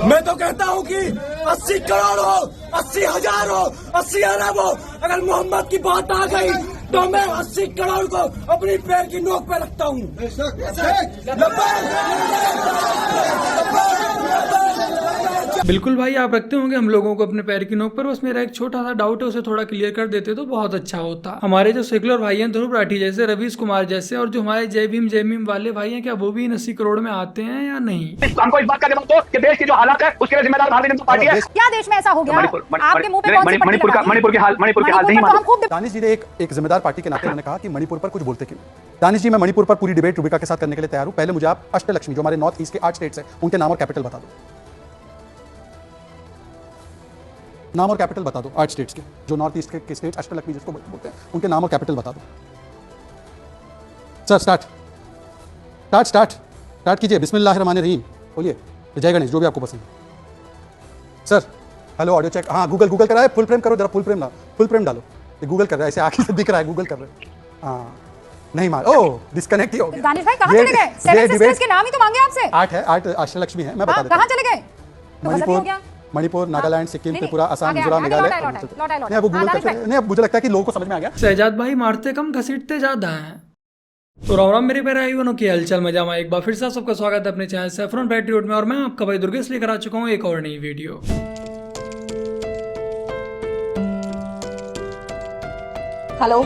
मैं तो कहता हूँ कि 80 करोड़ हो, 80,000 हो, 80 अरब हो, अगर मोहम्मद की बात आ गई तो मैं 80 करोड़ को अपनी पैर की नोक पे रखता हूँ। बिल्कुल भाई, आप रखते होंगे हम लोगों को अपने पैर की नोक पर। बस मेरा एक छोटा सा डाउट है, उसे थोड़ा क्लियर कर देते तो बहुत अच्छा होता। हमारे जो सेकुलर भाई हैं ध्रुव राठी जैसे, रवीश कुमार जैसे, और जो हमारे जय भीम वाले भाई हैं, क्या वो भी इन 80 करोड़ में आते हैं या नहीं? हमको इस बात का जवाब दो कि देश की जो हालात है उसके लिए जिम्मेदार भारतीय जनता पार्टी है। क्या देश में ऐसा हो गया? आपके मुंह पे कौन सी पट्टी लगा दी? मणिपुर के हाल नहीं मानते। दानिश जी ने एक जिम्मेदार पार्टी के नाते उन्होंने कहा कि मणिपुर पर कुछ बोलते क्यों। दानिश जी, मैं मणिपुर पर पूरी डिबेट रूबिका के साथ करने के लिए तैयार हूं। पहले मुझे आप अष्टलक्ष्मी, जो हमारे नॉर्थ ईस्ट के 8 स्टेट्स हैं, उनके नाम और कैपिटल बता दो। नाम और कैपिटल बता दो 8 स्टेट्स के, जो नॉर्थ ईस्ट के स्टेट्स अष्टलक्ष्मी जिसको बोलते हैं, उनके नाम और कैपिटल बता दो। सर स्टार्ट कीजिए। बिस्मिल्लाहिर्रहमानिर्रहीम बोलिए। जय गणेश, जो भी आपको पसंद। Sir hello, audio check. हाँ, गूगल करा है। फुल फ्रेम करो जरा, फुल फ्रेम डालो। ये गूगल कर रहा है, ऐसे आंखें से दिख रहा है गूगल कर रहे हैं। हाँ, नहीं मार, ओह डिस्कनेक्ट ही हो गया। दानिश भाई कहाँ चले गए? 7 सिस्टर्स के नाम ही तो मांगे आपसे। 8 अष्टलक्ष्मी है, मैं बता देता हूं। कहाँ चले गए? मणिपुर, नागालैंड, सिक्किम, त्रिपुरा, असम, मिजोरम, मेघालय। नहीं, वो गूगल करते नहीं, अब मुझे लगता है कि लोगों को समझ में आ गया। शहजाद भाई मारते कम घसीटते ज्यादा हैं। तो राम राम मेरे प्यारे भाई बहनों की हलचल मजा में एक बार फिर से सबका स्वागत है अपने चैनल सैफरन पैट्रियट में। और मैं आपका भाई दुर्गेश लेकर आ चुका हूँ एक और नई वीडियो। हेलो,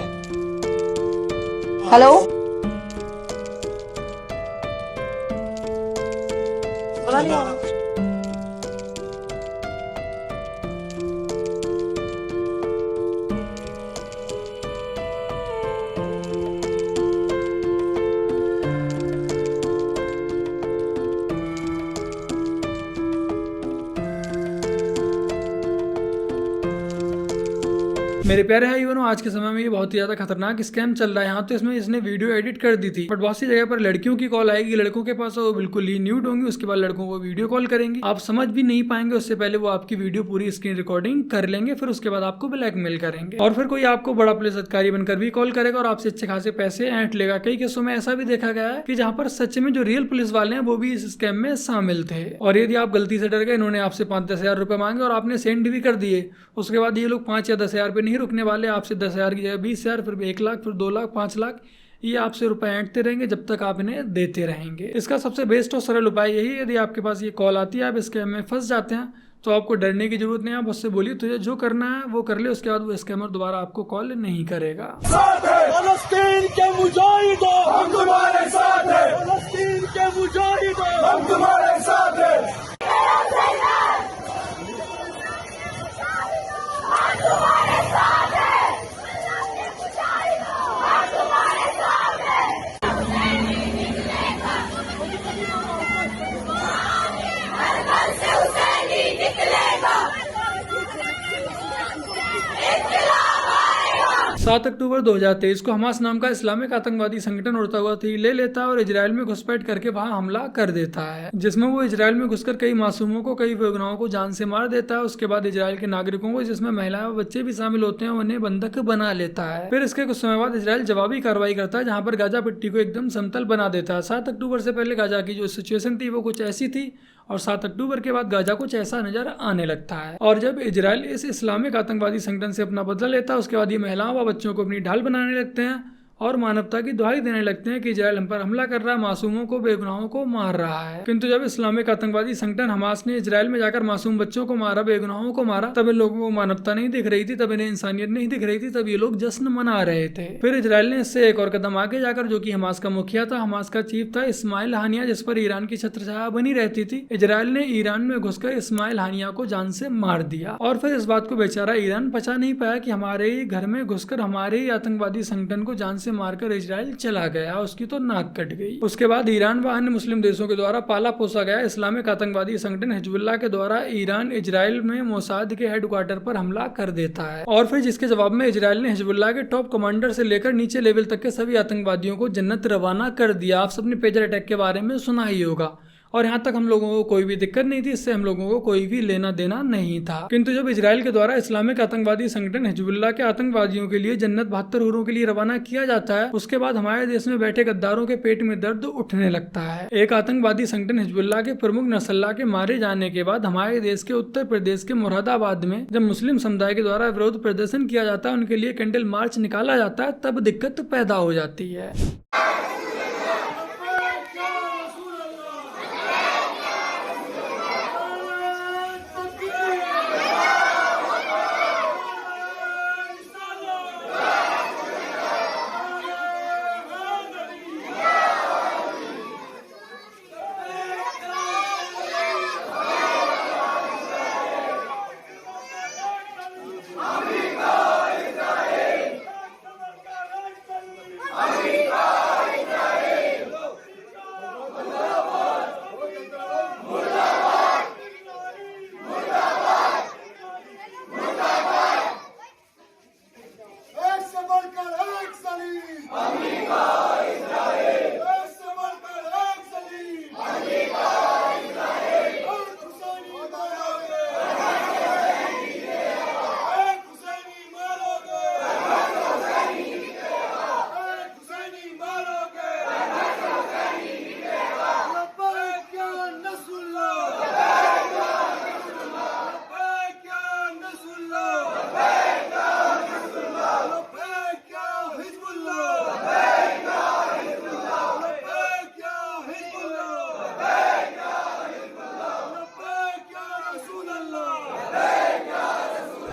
मेरे प्यारे भाई बहनों, आज के समय में ये बहुत ही ज्यादा खतरनाक स्कैम चल रहा है। यहाँ तो इसमें इसने वीडियो एडिट कर दी थी, बट बहुत सी जगह पर लड़कियों की कॉल आएगी, लड़कों के पास वो बिल्कुल ही न्यूड होंगी, उसके बाद लड़कों को वीडियो कॉल करेंगी। आप समझ भी नहीं पाएंगे, उससे पहले वो आपकी वीडियो पूरी स्क्रीन रिकॉर्डिंग कर लेंगे, फिर उसके बाद आपको ब्लैकमेल करेंगे। और फिर कोई आपको बड़ा पुलिस अधिकारी बनकर भी कॉल करेगा और आपसे अच्छे खासे पैसे ऐंठ लेगा। कई केसों में ऐसा भी देखा गया है कि जहाँ पर सच में जो रियल पुलिस वाले हैं वो भी इस स्कैम में शामिल थे। और यदि आप गलती से डर गए, इन्होंने आपसे 5-10 हजार रुपए मांगे और आपने सेंड भी कर दिए, उसके बाद ये लोग 5 या 10 हजार पे नहीं रुकने वाले, आपसे 10 हजार की जगह 20 हजार, फिर 1 लाख, फिर 2 लाख, 5 लाख, ये आपसे रुपए ऐंठते रहेंगे जब तक आप इन्हें देते रहेंगे। इसका सबसे बेस्ट और सरल उपाय यही है, यदि आपके पास ये कॉल आती है, आप स्कैम में फंस जाते हैं, तो आपको डरने की जरूरत नहीं है। आप उससे बोलिए तुझे जो करना है वो कर ले, उसके बाद वो स्कैमर दोबारा आपको कॉल नहीं करेगा। फलस्तीन के मुजाहिदों, हम तुम्हारे साथ हैं। फलस्तीन के मुजाहिदों, हम तुम्हारे साथ हैं। सात अक्टूबर 2023 को हमास नाम का इस्लामिक आतंकवादी संगठन उड़ता हुआ ले लेता है और इजराइल में घुसपैठ करके वहां हमला कर देता है, जिसमें वो इजराइल में घुसकर कई मासूमों को, कई बेगुनाहों को जान से मार देता है। उसके बाद इजराइल के नागरिकों को, जिसमें महिलाएं और बच्चे भी शामिल होते हैं, उन्हें बंधक बना लेता है। फिर इसके कुछ समय बाद इजराइल जवाबी कार्रवाई करता है, जहाँ पर गाजा पट्टी को एकदम समतल बना देता है। 7 अक्टूबर से पहले गाजा की जो सिचुएशन थी वो कुछ ऐसी थी, और 7 अक्टूबर के बाद गाजा कुछ ऐसा नजर आने लगता है। और जब इजराइल इस इस्लामिक आतंकवादी संगठन से अपना बदला लेता है, उसके बाद ये महिलाओं व बच्चों को अपनी ढाल बनाने लगते हैं और मानवता की दुहाई देने लगते हैं कि इजराइल हम पर हमला कर रहा है, मासूमों को, बेगुनाहों को मार रहा है। किंतु जब इस्लामिक आतंकवादी संगठन हमास ने इजराइल में जाकर मासूम बच्चों को मारा, बेगुनाहों को मारा, तब इन लोगों को मानवता नहीं दिख रही थी, तब इन्हें इंसानियत नहीं दिख रही थी, तब ये लोग जश्न मना रहे थे। फिर इजराइल ने इससे एक और कदम आगे जाकर, जो कि हमास का मुखिया था, हमास का चीफ था इस्माइल हानिया, जिस पर ईरान की छत्रछाया बनी रहती थी, इजराइल ने ईरान में घुसकर इस्माइल हानिया को जान से मार दिया। और फिर इस बात को बेचारा ईरान पचा नहीं पाया कि हमारे ही घर में घुसकर हमारे ही आतंकवादी संगठन को जान से मारकर इजराइल चला गया, उसकी तो नाक कट गई। उसके बाद ईरान व अन्य मुस्लिम देशों के द्वारा पाला पोसा गया इस्लामिक आतंकवादी संगठन हिजबुल्लाह के द्वारा ईरान इजराइल में मोसाद के हेडक्वार्टर पर हमला कर देता है। और फिर जिसके जवाब में इजराइल ने हिजबुल्लाह के टॉप कमांडर से लेकर नीचे लेवल तक के सभी आतंकवादियों को जन्नत रवाना कर दिया। आप सबने पेजर अटैक के बारे में सुना ही होगा, और यहाँ तक हम लोगों को कोई भी दिक्कत नहीं थी, इससे हम लोगों को कोई भी लेना देना नहीं था। किंतु जब इजराइल के द्वारा इस्लामिक आतंकवादी संगठन हिजबुल्लाह के आतंकवादियों के लिए जन्नत 72 हूरों के लिए रवाना किया जाता है, उसके बाद हमारे देश में बैठे गद्दारों के पेट में दर्द उठने लगता है। एक आतंकवादी संगठन हिजबुल्लाह के प्रमुख नसरुल्लाह के मारे जाने के बाद हमारे देश के उत्तर प्रदेश के मुरादाबाद में जब मुस्लिम समुदाय के द्वारा विरोध प्रदर्शन किया जाता है, उनके लिए कैंडल मार्च निकाला जाता है, तब दिक्कत पैदा हो जाती है।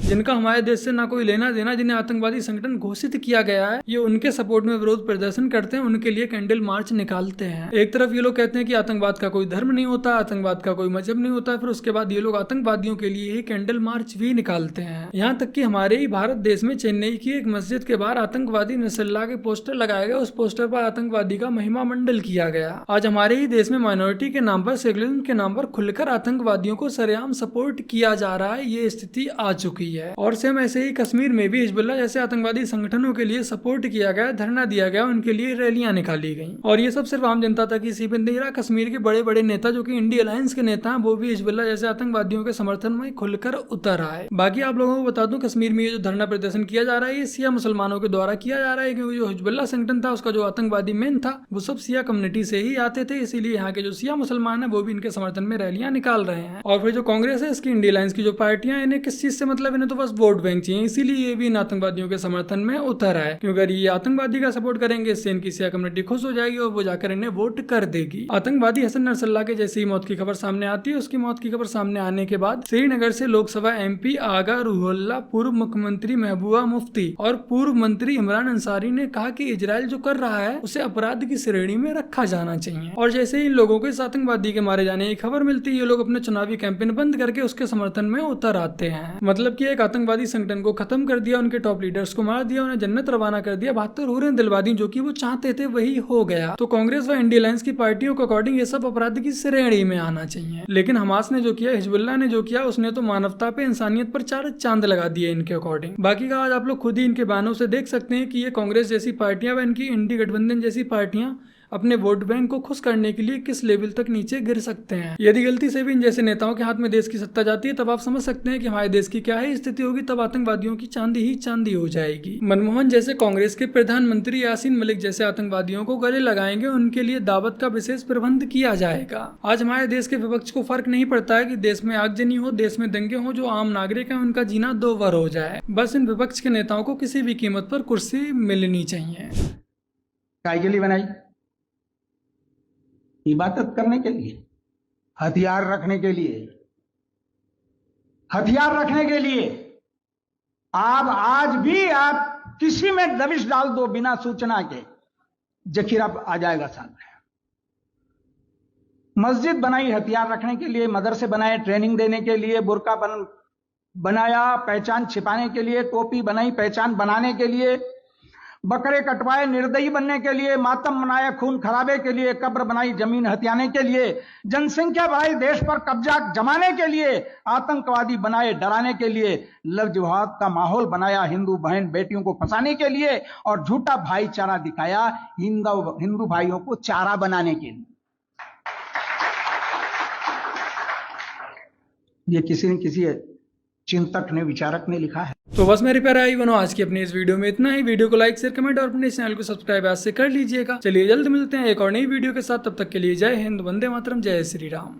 जिनका हमारे देश से ना कोई लेना देना, जिन्हें आतंकवादी संगठन घोषित किया गया है, ये उनके सपोर्ट में विरोध प्रदर्शन करते हैं, उनके लिए कैंडल मार्च निकालते हैं। एक तरफ ये लोग कहते हैं कि आतंकवाद का कोई धर्म नहीं होता, आतंकवाद का कोई मजहब नहीं होता, फिर उसके बाद ये लोग आतंकवादियों के लिए ही कैंडल मार्च भी निकालते हैं। यहाँ तक कि हमारे ही भारत देश में चेन्नई की एक मस्जिद के बाहर आतंकवादी नसरुल्लाह के पोस्टर लगाए गए, उस पोस्टर पर आतंकवादी का महिमा मंडल किया गया। आज हमारे ही देश में माइनॉरिटी के नाम पर, सेकुलरिज्म के नाम पर खुलकर आतंकवादियों को सरेआम सपोर्ट किया जा रहा है, ये स्थिति आ चुकी है। और सेम ऐसे ही कश्मीर में भी हिजबुल्लाह जैसे आतंकवादी संगठनों के लिए सपोर्ट किया गया, धरना दिया गया, उनके लिए रैलियां निकाली गई। और ये सब सिर्फ आम जनता तक ही सीमित नहीं रहा। कश्मीर के बड़े बड़े नेता जो कि इंडी अलायंस के नेता हैं, वो भी हिजबुल्लाह जैसे आतंकवादियों के समर्थन में खुलकर उतर आए। बाकी आप लोगों को बता दूं, कश्मीर में ये जो धरना प्रदर्शन किया जा रहा है, ये सिया मुसलमानों के द्वारा किया जा रहा है, क्योंकि जो हिजबुल्लाह संगठन था उसका जो आतंकवादी मेन था वो सब सिया कम्युनिटी से ही आते थे, इसीलिए यहाँ के जो सिया मुसलमान है वो भी इनके समर्थन में रैलियां निकाल रहे हैं। और फिर जो कांग्रेस है, इसकी इंडी अलायंस की जो पार्टियां, इन्हें किस चीज से मतलब, इन्हें तो बस वोट बैंक चाहिए, इसीलिए ये भी इन आतंकवादियों के समर्थन में उतर आए, क्योंकि अगर ये आतंकवादी का सपोर्ट करेंगे, इससे इनकी सिया कम्युनिटी खुश हो जाएगी और वो जाकर इन्हें वोट कर देगी। आतंकवादी हसन नसरुल्लाह के जैसे ही मौत की खबर सामने आती है, उसकी मौत की खबर सामने आने के बाद श्रीनगर से लोकसभा एमपी आगा रूहुल्लाह, पूर्व मुख्यमंत्री महबूबा मुफ्ती और पूर्व मंत्री इमरान अंसारी ने कहा कि इजराइल जो कर रहा है उसे अपराध की श्रेणी में रखा जाना चाहिए। और जैसे ही इन लोगों को इस आतंकवादी के मारे जाने की खबर मिलती है, ये लोग अपने चुनावी कैंपेन बंद करके उसके समर्थन में उतर आते हैं। मतलब कि एक आतंकवादी संगठन को खत्म कर दिया, उनके टॉप लीडर्स को मार दिया, उन्हें जन्नत रवाना कर दिया, 72 हूरें दिलवा दी, जो कि वो चाहते थे वही हो गया। तो कांग्रेस व इंडी अलायंस की पार्टियों के अकॉर्डिंग ये सब अपराध की श्रेणी में आना चाहिए। लेकिन हमास ने जो किया, हिजबुल्लाह ने जो किया, उसने तो मानवता पे, इंसानियत पर 4 चांद लगा दिए इनके अकॉर्डिंग। बाकी का आज आप लोग खुद ही इनके बयानों से देख सकते हैं कि ये कांग्रेस जैसी पार्टियां व इनकी इंडी गठबंधन जैसी पार्टियां अपने वोट बैंक को खुश करने के लिए किस लेवल तक नीचे गिर सकते हैं। यदि गलती से भी इन जैसे नेताओं के हाथ में देश की सत्ता जाती है, तब आप समझ सकते हैं कि हमारे देश की क्या है स्थिति होगी। तब आतंकवादियों की चांदी ही चांदी हो जाएगी। मनमोहन जैसे कांग्रेस के प्रधानमंत्री यासीन मलिक जैसे आतंकवादियों को गले लगाएंगे, उनके लिए दावत का विशेष प्रबंध किया जाएगा। आज हमारे देश के विपक्ष को फर्क नहीं पड़ता है कि देश में आगजनी हो, देश में दंगे हो, जो आम नागरिक है उनका जीना 2 बार हो जाए। बस इन विपक्ष के नेताओं को किसी भी कीमत पर कुर्सी मिलनी चाहिए। काय के लिए बनाई? इबादत करने के लिए, हथियार रखने के लिए, हथियार रखने के लिए। आप आज भी आप किसी में दबिश डाल दो बिना सूचना के, जखीरा आ जाएगा सामने। मस्जिद बनाई हथियार रखने के लिए, मदरसे बनाए ट्रेनिंग देने के लिए, बुर्का बनाया पहचान छिपाने के लिए, टोपी बनाई पहचान बनाने के लिए, बकरे कटवाए निर्दयी बनने के लिए, मातम मनाया खून खराबे के लिए, कब्र बनाई जमीन हथियाने के लिए, जनसंख्या बढ़ाई देश पर कब्जा जमाने के लिए, आतंकवादी बनाए डराने के लिए, लव जिहाद का माहौल बनाया हिंदू बहन बेटियों को फंसाने के लिए, और झूठा भाईचारा दिखाया हिंदू भाइयों को चारा बनाने के लिए। ये किसी न किसी चिंतक ने, विचारक ने लिखा है। तो बस मेरे प्यारे भाई बनो, आज की अपनी इस वीडियो में इतना ही। वीडियो को लाइक शेयर कमेंट और अपने चैनल को सब्सक्राइब आज से कर लीजिएगा। चलिए जल्द मिलते हैं एक और नई वीडियो के साथ, तब तक के लिए जय हिंद, वंदे मातरम, जय श्री राम।